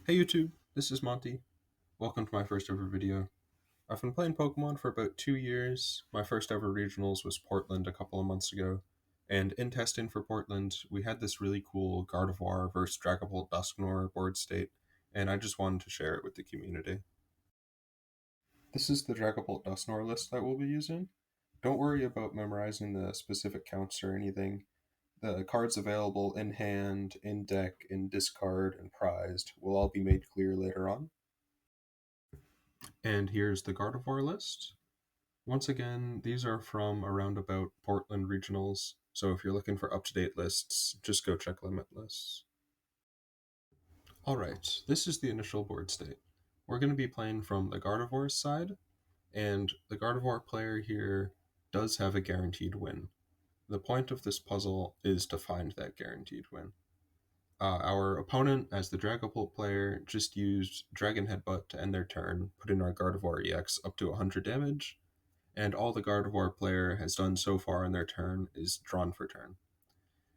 Hey YouTube, this is Monty. Welcome to my first ever video. I've been playing Pokemon for about 2 years. My first ever regionals was Portland a couple of months ago, and in testing for Portland, we had this really cool Gardevoir versus Dragapult Dusknoir board state, and I just wanted to share it with the community. This is the Dragapult Dusknoir list that we'll be using. Don't worry about memorizing the specific counts or anything. The cards available in hand, in deck, in discard, and prized will all be made clear later on. And here's the Gardevoir list. Once again, these are from around about Portland regionals, so if you're looking for up-to-date lists, just go check limit lists. Alright, this is the initial board state. We're going to be playing from the Gardevoir side, and the Gardevoir player here does have a guaranteed win. The point of this puzzle is to find that guaranteed win. Our opponent, as the Dragapult player, just used Dragon Headbutt to end their turn, putting our Gardevoir EX up to 100 damage, and all the Gardevoir player has done so far in their turn is drawn for turn.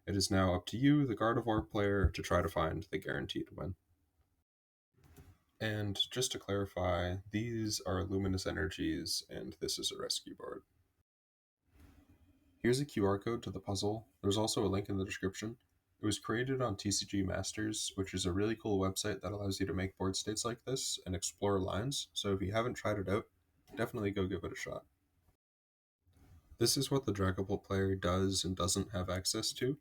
It is now up to you, the Gardevoir player, to try to find the guaranteed win. And just to clarify, these are luminous energies, and this is a rescue board. Here's a QR code to the puzzle. There's also a link in the description. It was created on TCG Masters, which is a really cool website that allows you to make board states like this and explore lines, so if you haven't tried it out, definitely go give it a shot. This is what the Dragapult player does and doesn't have access to.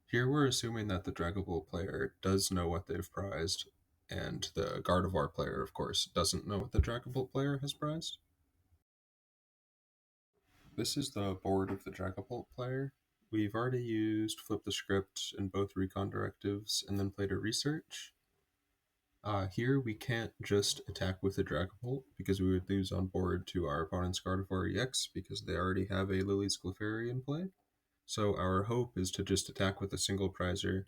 Here we're assuming that the Dragapult player does know what they've prized, and the Gardevoir player, of course, doesn't know what the Dragapult player has prized. This is the board of the Dragapult player. We've already used Flip the Script in both recon directives and then played a research. Here we can't just attack with the Dragapult because we would lose on board to our opponent's Gardevoir EX because they already have a Lily's Clefairy in play. So our hope is to just attack with a single prizer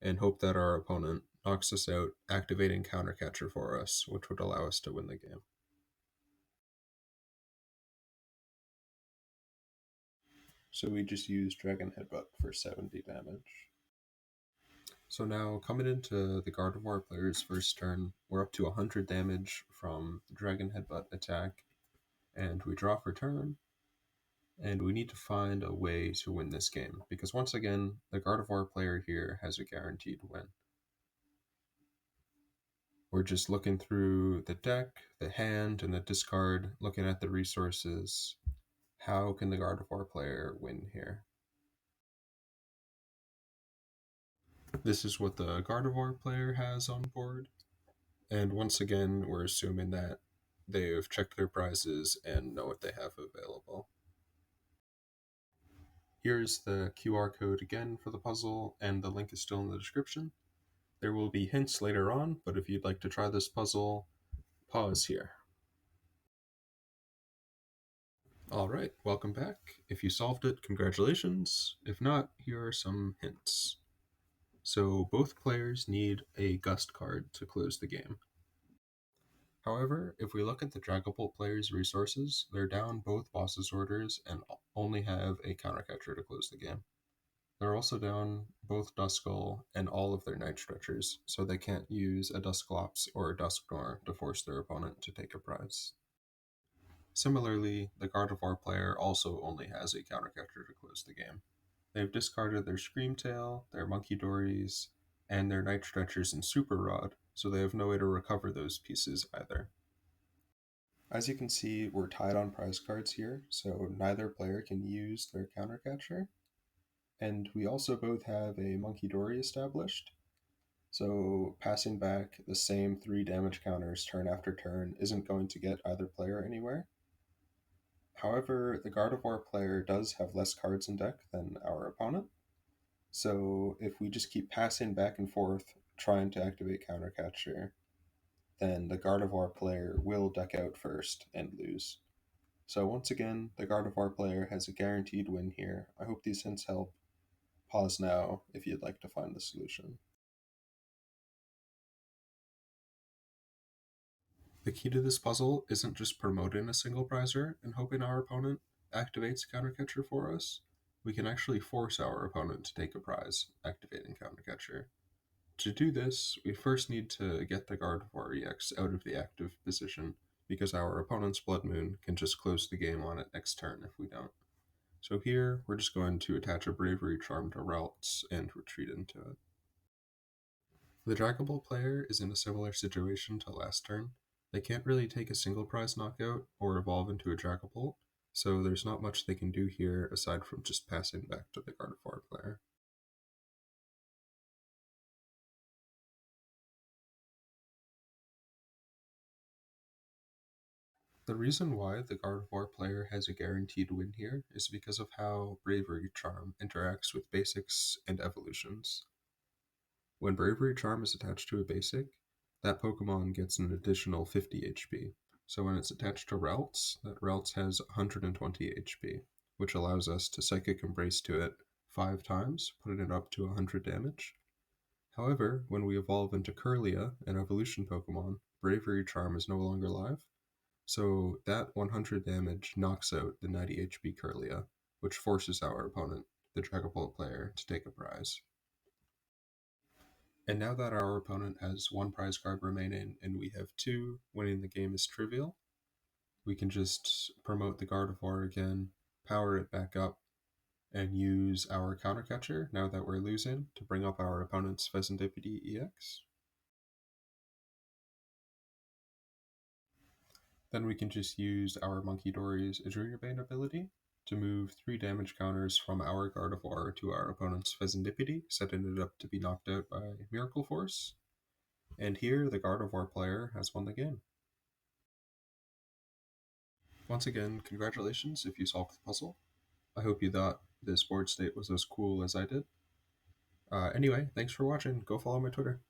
and hope that our opponent knocks us out, activating Countercatcher for us, which would allow us to win the game. So we just use Dragon Headbutt for 70 damage. So now, coming into the Gardevoir player's first turn, we're up to 100 damage from the Dragon Headbutt attack, and we draw for turn, and we need to find a way to win this game, because once again, the Gardevoir player here has a guaranteed win. We're just looking through the deck, the hand, and the discard, looking at the resources. How can the Gardevoir player win here? This is what the Gardevoir player has on board. And once again, we're assuming that they've checked their prizes and know what they have available. Here's the QR code again for the puzzle, and the link is still in the description. There will be hints later on, but if you'd like to try this puzzle, pause here. Alright, welcome back. If you solved it, congratulations. If not, here are some hints. So both players need a Gust card to close the game. However, if we look at the Dragapult player's resources, they're down both bosses' orders and only have a Countercatcher to close the game. They're also down both Duskull and all of their Night Stretchers, so they can't use a Dusclops or a Dusknoir to force their opponent to take a prize. Similarly, the Gardevoir player also only has a Countercatcher to close the game. They've discarded their Screamtail, their Monkey Dories, and their Night Stretchers and Super Rod, so they have no way to recover those pieces either. As you can see, we're tied on prize cards here, so neither player can use their Countercatcher. And we also both have a Monkey Dory established, so passing back the same 3 damage counters turn after turn isn't going to get either player anywhere. However, the Gardevoir player does have less cards in deck than our opponent, so if we just keep passing back and forth trying to activate Countercatcher, then the Gardevoir player will deck out first and lose. So once again, the Gardevoir player has a guaranteed win here. I hope these hints help. Pause now if you'd like to find the solution. The key to this puzzle isn't just promoting a single prizer and hoping our opponent activates Countercatcher for us. We can actually force our opponent to take a prize, activating Countercatcher. To do this, we first need to get the Gardevoir EX out of the active position, because our opponent's Blood Moon can just close the game on it next turn if we don't. So here, we're just going to attach a Bravery Charm to Routes and retreat into it. The Dragapult player is in a similar situation to last turn. They can't really take a single prize knockout or evolve into a Dragapult, so there's not much they can do here aside from just passing back to the Gardevoir player. The reason why the Gardevoir player has a guaranteed win here is because of how Bravery Charm interacts with basics and evolutions. When Bravery Charm is attached to a basic, that Pokemon gets an additional 50 HP. So when it's attached to Routes, that Routes has 120 HP, which allows us to Psychic Embrace to it 5 times, putting it up to 100 damage. However, when we evolve into Kirlia, an evolution Pokemon, Bravery Charm is no longer live, so that 100 damage knocks out the 90 HP Kirlia, which forces our opponent, the Dragapult player, to take a prize. And now that our opponent has one prize card remaining and we have two, winning the game is trivial. We can just promote the Gardevoir again, power it back up, and use our counter catcher now that we're losing to bring up our opponent's Pheasantipede EX. Then we can just use our Monkey Dory's Adrenabane ability to move 3 damage counters from our Gardevoir to our opponent's Pheasantipede, setting it up to be knocked out by Miracle Force. And here, the Gardevoir player has won the game. Once again, congratulations if you solved the puzzle. I hope you thought this board state was as cool as I did. Anyway, thanks for watching. Go follow my Twitter.